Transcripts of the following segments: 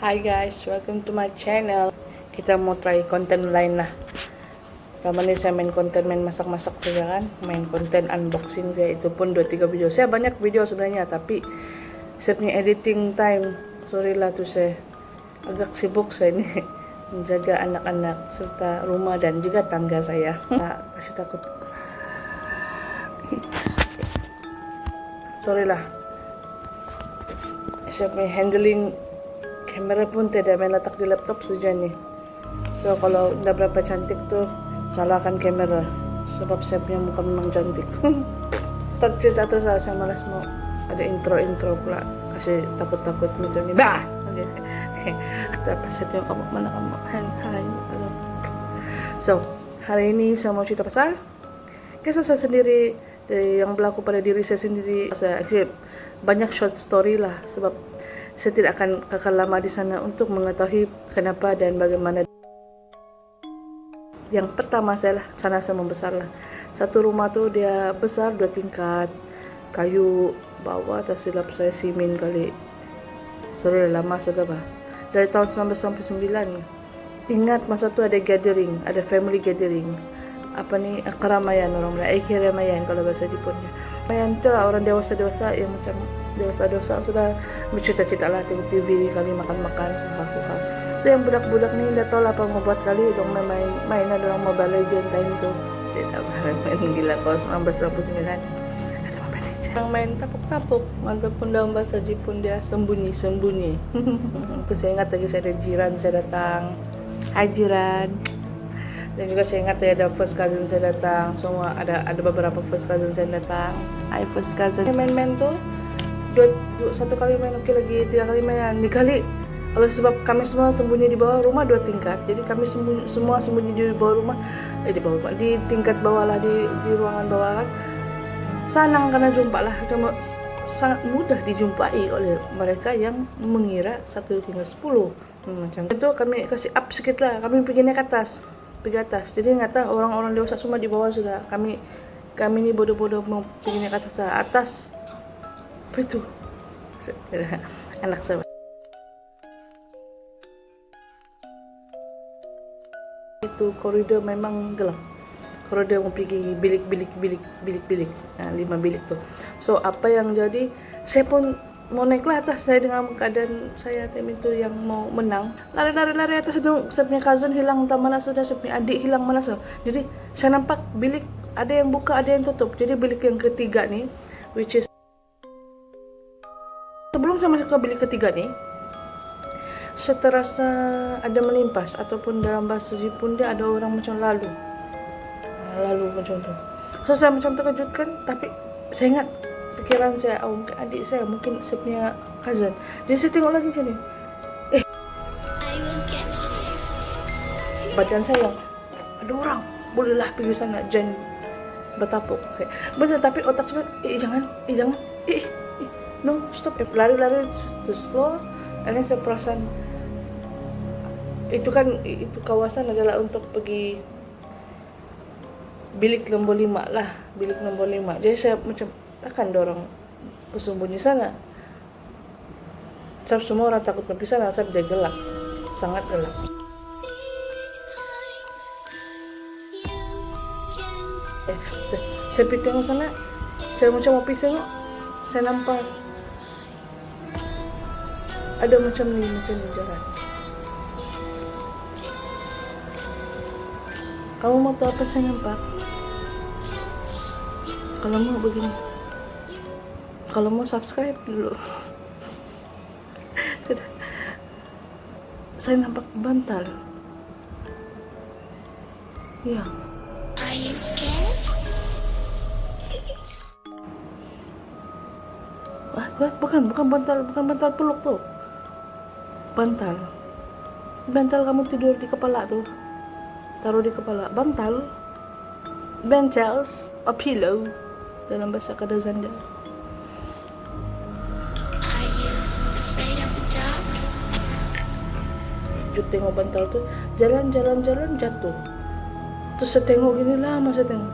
Hi guys, welcome to my channel. Kita mau try konten lain lah. Selama ini saya main konten masak-masak saja kan, main konten unboxing saya, itu pun 2-3 video. Saya banyak video sebenarnya, tapi saya punya editing time, sorry lah tuh, saya agak sibuk saya ini menjaga anak-anak serta rumah dan juga tangga saya. Kasih takut. Sorry lah. Saya punya handling kamera pun tidak main letak di laptop saja nih. So kalau udah berapa cantik tuh, salahkan kamera. Sebab saya punya muka memang cantik. Start cerita terus lah, saya malas mau ada intro pula. Kasih takut-takut macam ni. Bah! Tapi saya tengok kamu, mana kamu? Hai. Halo. So, hari ini saya mau cerita pasal kisah saya sendiri, yang berlaku pada diri saya sendiri. Saya banyak short story lah, sebab saya tidak akan kekal lama di sana untuk mengetahui kenapa dan bagaimana. Yang pertama saya membesar lah. Satu rumah tuh dia besar 2 tingkat, kayu bawah, tak silap saya simen kali. Sorry lama sudah bah. Dari tahun 1999. Ingat masa tu ada gathering, ada family gathering. Apa ni, keramaian orang bilang, keramaian kalau bahasa Jepunnya. Keramaian tu lah, orang dewasa-dewasa yang macam dewasa-dewasa sudah bercita-cita lah, tengok TV kali, makan-makan, buka-buka. So yang budak-budak ni dah tahu lah apa mau buat kali, dong main dalam Mobile Legends time tu. Tidak main gila kalau 1999. Ada Mobile Legends. Yang main tapuk-tapuk, ataupun dalam bahasa Jepun dia sembunyi-sembunyi. Terus saya ingat lagi saya ada jiran saya datang. Hai jiran. Dan juga saya ingat ya ada first cousin saya datang. Semua ada beberapa first cousin saya datang. Hai first cousin. Main-main tuh satu kali main oke, lagi 3 kali main dikali. Kalau sebab kami semua sembunyi di bawah rumah 2 tingkat, jadi kami semua sembunyi di bawah rumah, di tingkat bawah lah, di ruangan bawah kan. Senang karena jumpa lah, cuma sangat mudah dijumpai oleh mereka yang mengira 1 hingga 10 macam itu. Kami kasih up sedikit lah, kami pergi naik atas. Jadi nggak tahu orang-orang dewasa semua di bawah sudah. Kami ni bodoh-bodoh mau pergi naik atas. Apa itu? Anak saya. Itu koridor memang gelap. Koridor mau pergi bilik. Nah, 5 bilik tuh. So apa yang jadi? Saya pun mau naiklah atas, saya dengan keadaan saya time itu yang mau menang, lari atas itu. Saya punya cousin hilang entah mana sudah, saya punya adik hilang mana sudah. Jadi saya nampak bilik ada yang buka, ada yang tutup. Jadi bilik yang ketiga nih, which is sebelum saya masuk ke bilik ketiga nih, saya terasa ada melimpas, ataupun dalam bahasa Jepun dia ada orang macam lalu macam tu. So saya macam terkejutkan, tapi saya ingat pikiran saya, mungkin adik saya, mungkin saya punya cousin. Jadi saya tengok lagi macam ni, badan saya ada orang, bolehlah pergi sana, jangan bertapuk. Betul, tapi otak saya jangan, no, stop, lari terus slow. Dan saya perasan itu kan, itu kawasan adalah untuk pergi bilik nombor 5 lah, bilik nombor 5. Jadi saya macam takkan dorang bersembunyi sana. Sebab semua orang takut pergi sana, sebab dia gelap, sangat gelap. Saya pergi tengok sana, saya macam mau pergi tengok, saya nampak ada macam ni jalan. Kamu mau tahu apa saya nampak? Kalau mau begini, kalau mau subscribe dulu. Saya nampak bantal. Ya. Are you scared? Bukan bantal peluk tuh. Bantal kamu tidur di kepala tuh. Taruh di kepala. Bantal. Bentels, a pillow dalam bahasa Kadazanda. Are you afraid of the dark? Jut tengok bantal tuh, jalan jatuh. Terus saya tengok gini lama, saya tengok.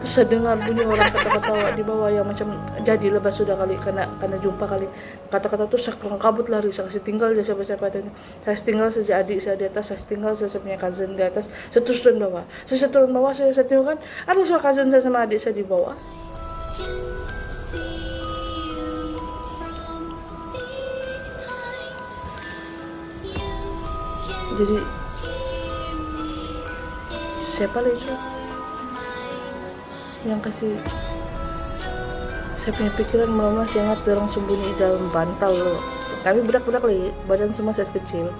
Terus Terus saya dengar bunyi orang kata-katawa di bawah yang macam jadi lepas sudah kali karena jumpa kali kata-kata tuh saya kelang kabut lari, saya kasih tinggal dia siapa-siapa tadi. Saya tinggal saja adik saya di atas, saya tinggal saya punya cousin di atas, saya terus turun bawah. Saya turun bawah, saya tengok kan ada suara cousin saya sama adik saya di bawah. Jadi siapa lah itu yang kasih saya punya pikiran mama masih ingat orang sembunyi di dalam bantal loh. Kami budak-budak lagi, badan semua saya kecil,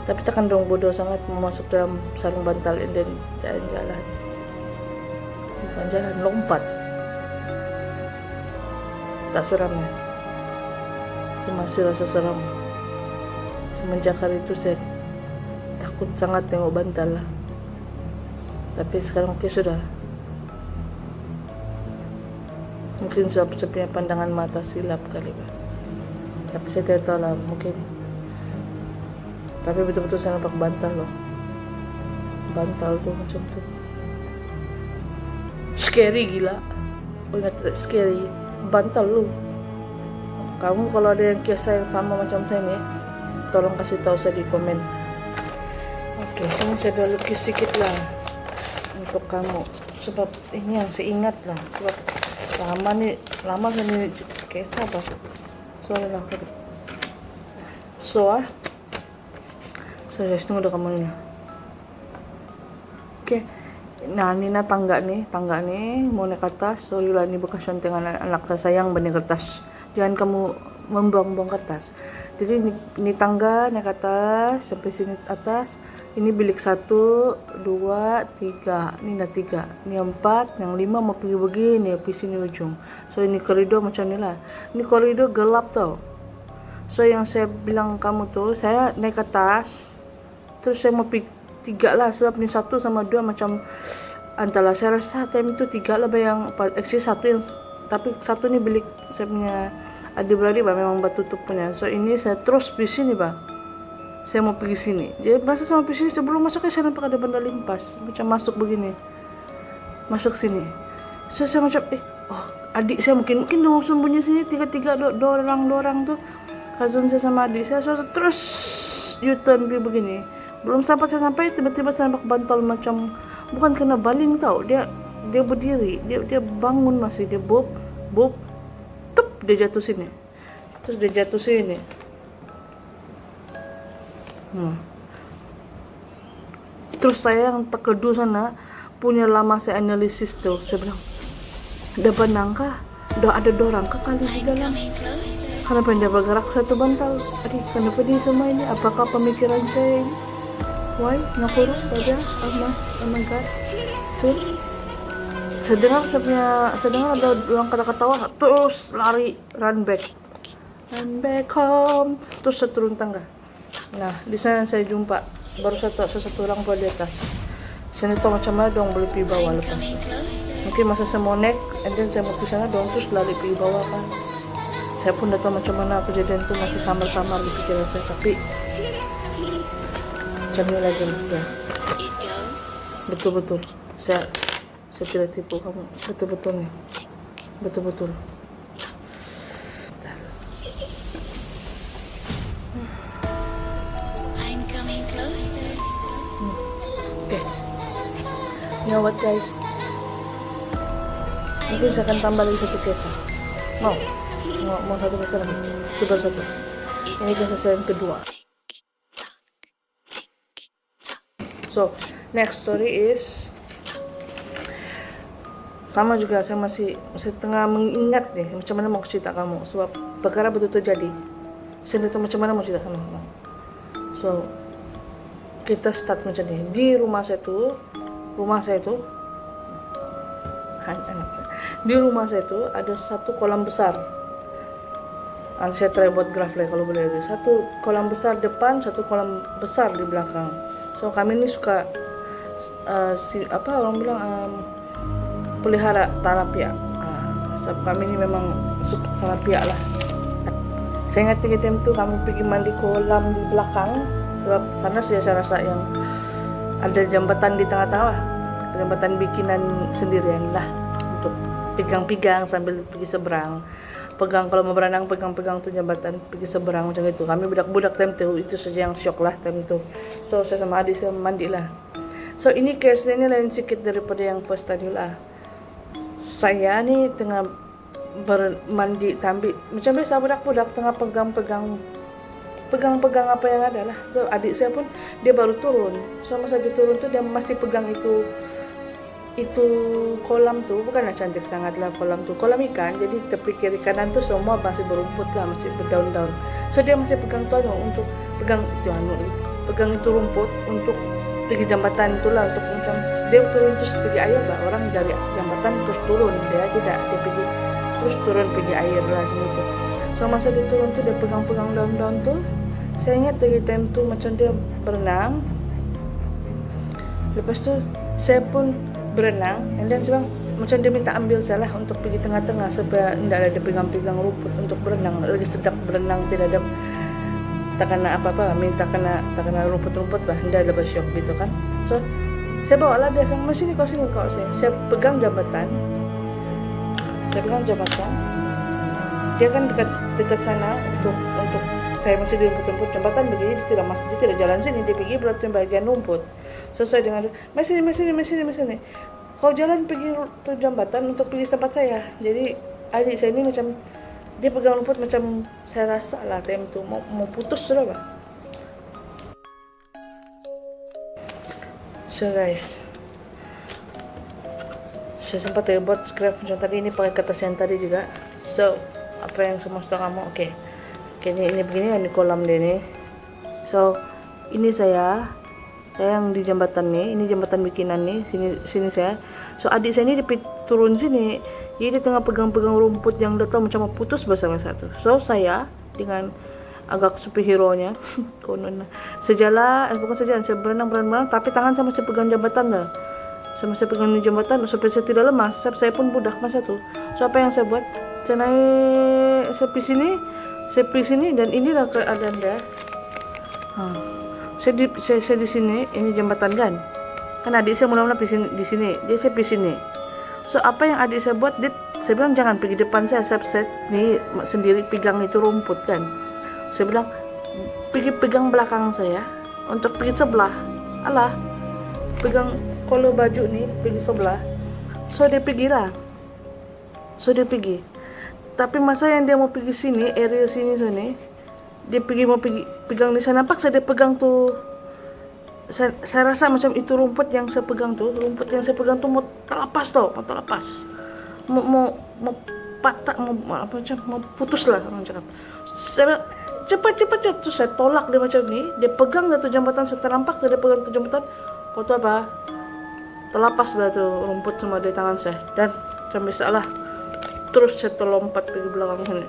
tapi tekan dong bodoh sangat mau masuk dalam sarung bantal dan jalan-jalan, bukan jalan, lompat. Tak seram ya, saya masih rasa seram. Semenjak hari itu saya takut sangat tengok bantal lah. Tapi sekarang oke sudah. Mungkin sebab saya punya pandangan mata silap kali Pak. Tapi saya tidak tahu lah, mungkin. Tapi betul-betul saya nampak bantal loh. Bantal tuh macam tuh. Scary gila. Oh ingat, scary. Bantal loh. Kamu kalau ada yang kisah yang sama macam saya nih, tolong kasih tahu saya di komen. Oke, sini saya udah lukis sedikit lah untuk kamu. Sebab ini yang saya ingat lah. Sebab lama saya nih kisah apa? Soalnya lah. Saya tunggu udah kamu ini. Oke. Nah, ini tangga nih mau naik atas. Sorry lah, ini bekas contengan anak saya sayang benih kertas. Jangan kamu membuang-buang kertas. Jadi ini tangga naik atas sampai sini atas. Ini bilik 1, 2, 3. Ini ada 3. Ini 4, yang 5 mau pergi begini, pergi sini ujung. So ini koridor macam ni lah. Ini koridor gelap tau. So yang saya bilang kamu tuh, saya naik ke atas, terus saya mau pergi 3 lah. Sebab ni 1 sama 2 macam antara saya rasa time itu 3 lah yang actually 1 yang tapi 1 ni bilik saya punya adik-beradik bah, memang tutup punya. So ini saya terus di sini bah. Saya mau pergi sini. Jadi masa sama pergi sini sebelum masuk saya nampak ada benda limpas macam masuk begini. Masuk sini. So saya macam adik saya mungkin dia mau sembunyi sini 3 orang tuh. Cousin saya sama adik saya. So terus U-turn begini. Belum sampai tiba-tiba saya nampak bantal macam bukan kena baling tau. Dia berdiri, dia bangun masih dia bob, tup dia jatuh sini. Terus dia jatuh sini. Terus saya yang terkedu sana punya lama saya analisis tuh. Saya bilang, ada benangkah? Ada dorangkah kali di dalam? Kenapa dia bergerak satu bantal? Adik, kenapa dia semua ini? Apakah pemikiran saya ini? Why? Nakurus saja? Oh my god. Tuh. Saya dengar ada orang kata-katawa, terus lari, run back home. Terus saya turun tangga. Nah, di sana saya jumpa baru satu orang tua di atas. Saya tahu macam mana dong boleh pergi bawah lepas. Mungkin masa saya mau naik, and then saya mau ke sana dong terus lari pergi bawah kan. Saya pun dah tahu macam mana kejadian itu masih samar-samar di pikiran saya, tapi macam ni lagi ya. Betul-betul. Saya tidak tipu kamu. Betul-betul nih. Betul-betul. Okay. You know what guys? Mungkin saya akan tambah lagi satu kisah. Mau satu kisah lagi. Coba satu. Ini kisah saya yang kedua. So, next story is sama juga. Saya masih tengah mengingat nih macam mana mau cerita kamu. Sebab perkara betul-betul jadi. Saya tahu macam mana mau cerita sama kamu. So, kita start macam ni. Di rumah saya tu di rumah saya tu ada satu kolam besar. Saya try buat graf lah kalau boleh. Satu kolam besar depan, satu kolam besar di belakang. So kami ni suka orang bilang pelihara tilapia. Sebab kami ni memang suka tilapia lah. Saya ingat ketika tu kami pergi mandi kolam di belakang. Sebab sana saya rasa yang ada jambatan di tengah-tengah. jembatan bikinan sendirian lah, untuk pegang-pegang sambil pergi seberang. Pegang kalau mau berenang, pegang-pegang tuh jembatan pergi seberang macam itu. Kami budak-budak time itu saja yang shock lah time itu. So saya sama adik saya mandi lah. So ini case-nya ini lain sedikit daripada yang first tadi lah. Saya nih tengah bermandi tambi macam biasa budak-budak, tengah pegang-pegang apa yang ada lah. So adik saya pun dia baru turun. So masa dia turun tuh dia masih pegang itu kolam tuh, bukanlah cantik sangat lah kolam tuh, kolam ikan. Jadi tepi kiri kanan tuh semua masih berumput lah, masih berdaun-daun. So dia masih pegang tuh untuk pegang itu rumput untuk pergi jembatan itu lah, untuk macam dia turun terus pergi air lah, orang dari jembatan terus turun, dia tidak, dia pergi terus turun pergi air lah gitu. So masa dia turun tuh dia pegang-pegang daun-daun tuh, saya ingat dari time tuh macam dia berenang. Lepas tu saya pun berenang, and then sebang macam dia minta ambil saya lah untuk pergi tengah-tengah supaya tidak ada pegang-pegang rumput untuk berenang. Lagi sedap berenang, tidak ada tak kena apa-apa, tak kena rumput-rumput bah, tidak ada basyok gitu kan. So saya bawa lah dia, sini kau saya pegang jambatan, dia kan dekat sana untuk saya masih di rumput-rumput jembatan begini, dia tidak jalan sini, dia pergi berarti bagian rumput. So saya dengar, sini, kau jalan pergi ke jembatan untuk pergi tempat saya. Jadi adik saya ini macam dia pegang rumput, macam saya rasa lah time tu mau putus sudah bah. So guys, saya sempat buat script macam tadi, ini pakai kertas yang tadi juga. So apa yang semua kamu, oke. Ini begini, ini kolam dia nih. So ini saya yang di jembatan nih, ini jembatan bikinan nih, sini saya. So adik saya ini dia turun sini, jadi dia tengah pegang-pegang rumput yang udah tahu macam mau putus bersama satu. So saya dengan agak superhero-nya konon sejalan, bukan sejalan, saya berenang, tapi tangan saya masih pegang jembatan dah. Saya masih pegang di jembatan supaya saya tidak lemas. Saya pun budak masa tuh. So apa yang saya buat? Saya naik, saya pergi sini, dan inilah keadaan dia. Saya di sini, ini jembatan kan adik saya mula-mula di sini, dia saya di sini. So apa yang adik saya buat, saya bilang jangan pergi depan saya nih sendiri pegang itu rumput kan. Saya bilang pergi pegang belakang saya untuk pergi sebelah, pegang kolor baju nih pergi sebelah. So dia pergi, tapi masa yang dia mau pergi sini, area sini, dia mau pegang di sana, paksa dia pegang tuh. Saya rasa macam itu rumput yang saya pegang tuh mau terlepas mau patah, mau putus lah orang cakap. Saya cepat terus saya tolak dia macam ni, dia pegang satu jambatan, saya terampak dia pegang tu jambatan, kau tahu apa, terlepas batu rumput semua dari tangan saya, dan sampai salah terus saya terlompat pergi belakang sini,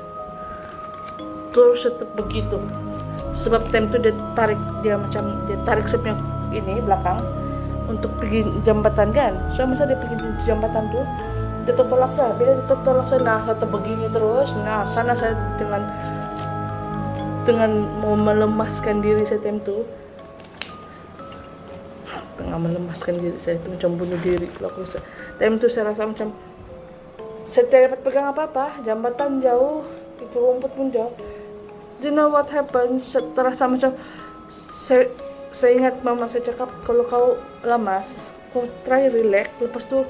terus saya begitu. Sebab time tu dia tarik saya punya ini belakang untuk pergi jambatan kan. So masa dia pergi jambatan tu, dia tolak saya. Bila dia tolak saya, saya begini terus. Sana saya dengan mau melemaskan diri saya time tu, macam bunuh diri. Time tu saya rasa macam saya tidak dapat pegang apa-apa, jambatan jauh, itu rumput pun jauh. You know what happened? Terasa macam saya ingat mama saya cakap, kalau kau lemas, kau try relax, lepas tu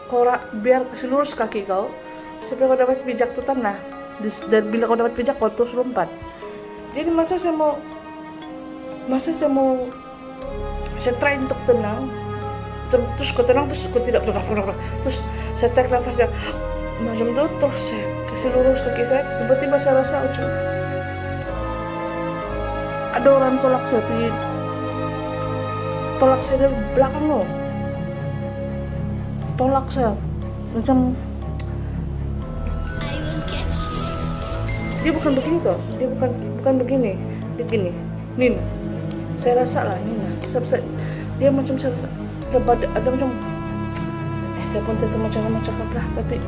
kau biar kasih lurus kaki kau supaya kau dapat pijak tu tanah. Dan bila kau dapat pijak, kau terus lompat. Jadi masa saya try untuk tenang, terus kau tenang, terus kau tidak tenang, terus saya tarik nafas yang macam tu, terus saya kasih lurus kaki saya. Tiba-tiba saya rasa ada orang tolak saya dari belakang loh, tolak saya macam dia bukan begini toh, dia bukan begini, Nina, saya rasa lah Nina, dia macam saya rasa ada macam saya pun tetap macam cakap lah, tapi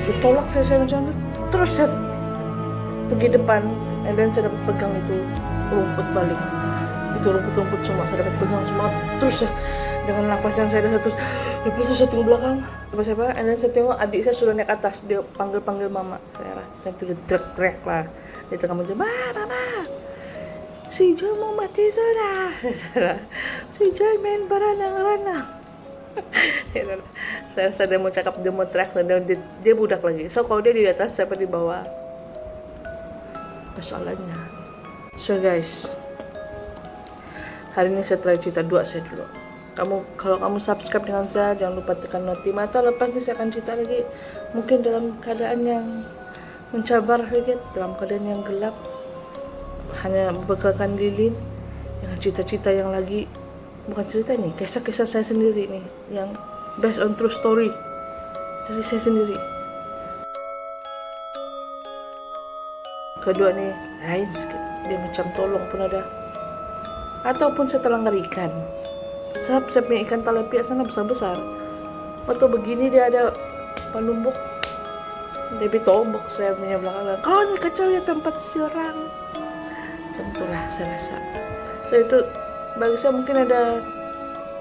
ditolak saya macam tu. Terus saya pergi depan, dan saya dapat pegang itu rumput balik. itu rumput-rumput semua saya dapat pegang semua, terus ya dengan nafas yang saya rasa terus lepas itu saya tengok belakang siapa and then saya tengok adik saya sudah naik atas, dia panggil mama saya tuh teriak lah di tengah meja, mama si Joy mau mati sudah si Joy main berenang-renang. Saya rasa dia mau cakap, dia mau teriak, dan dia budak lagi. So kalau dia di atas, siapa di bawah? Persoalannya. So guys, hari ini saya try cerita 2 saya dulu. Kalau kamu subscribe dengan saya, jangan lupa tekan notifikasi. Atau lepas ini saya akan cerita lagi, mungkin dalam keadaan yang mencabar sedikit, dalam keadaan yang gelap, hanya berbekalkan lilin dengan cerita-cerita yang lagi, bukan cerita nih, kisah-kisah saya sendiri nih, yang based on true story dari saya sendiri. Kedua nih lain sedikit, dia macam tolong pun ada, ataupun saya terlanggar ikan. Saya punya ikan talapia sana besar-besar, waktu begini dia ada penumbuk, dia tombok saya punya belakang, kau nih kacau ya tempat si orang, macam itulah saya rasa. So itu bagi saya mungkin ada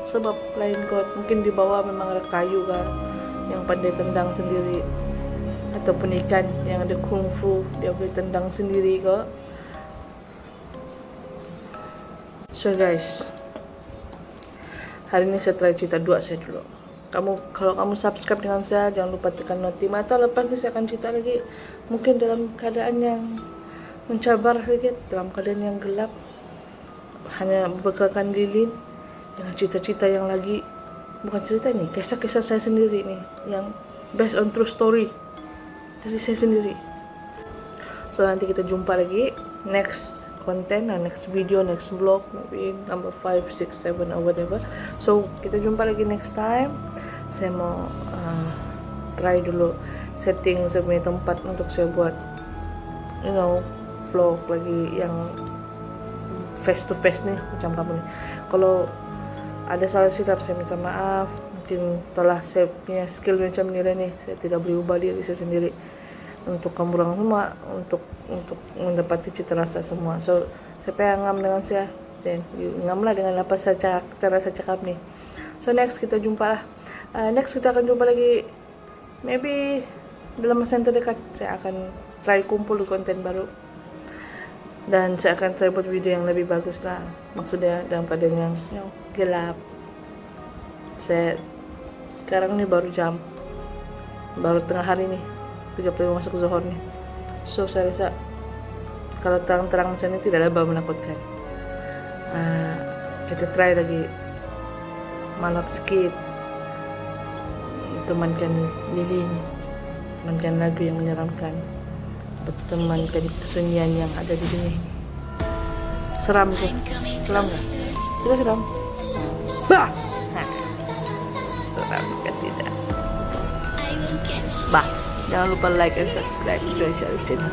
sebab lain kot, mungkin di bawah memang ada kayu kan yang pandai tendang sendiri, ataupun ikan yang ada kungfu dia boleh tendang sendiri kok. So guys, hari ini saya try cerita 2 saya dulu. Kalau kamu subscribe dengan saya, jangan lupa tekan notifikasi. Atau lepas ini saya akan cerita lagi, mungkin dalam keadaan yang mencabar sedikit, dalam keadaan yang gelap, hanya berbekalkan lilin dengan cerita-cerita yang lagi, bukan cerita nih, kisah-kisah saya sendiri nih, yang based on true story dari saya sendiri. So nanti kita jumpa lagi next konten, next video, next vlog, maybe number 5, 6, 7 or whatever. So kita jumpa lagi next time. Saya mau try dulu setting saya punya tempat untuk saya buat vlog lagi yang face to face nih, macam kamu nih. Kalau ada salah silap saya minta maaf, mungkin telah saya punya skill macam ini nih, saya tidak boleh ubah diri saya sendiri untuk kamu orang semua, untuk mendapati cita rasa semua. So saya pengen ngam dengan saya, dan ngamlah dengan apa cara saya cakap nih. So next kita jumpa lah, next kita akan jumpa lagi, maybe dalam masa yang terdekat saya akan try kumpul konten baru, dan saya akan try buat video yang lebih bagus lah, maksudnya dalam keadaan yang gelap. Saya sekarang nih baru tengah hari nih, 30 masuk zuhur nih. So saya rasa kalau terang-terang macam ini tidak ada menakutkan. Kita try lagi malam sedikit, temankan lilin, temankan lagu yang menyeramkan, bertemankan kesunyian yang ada di dunia ini. Seram tuh, seram nggak? Tidak seram? Bah! Seram kan tidak? Bah! Jangan lupa like and subscribe, join channel.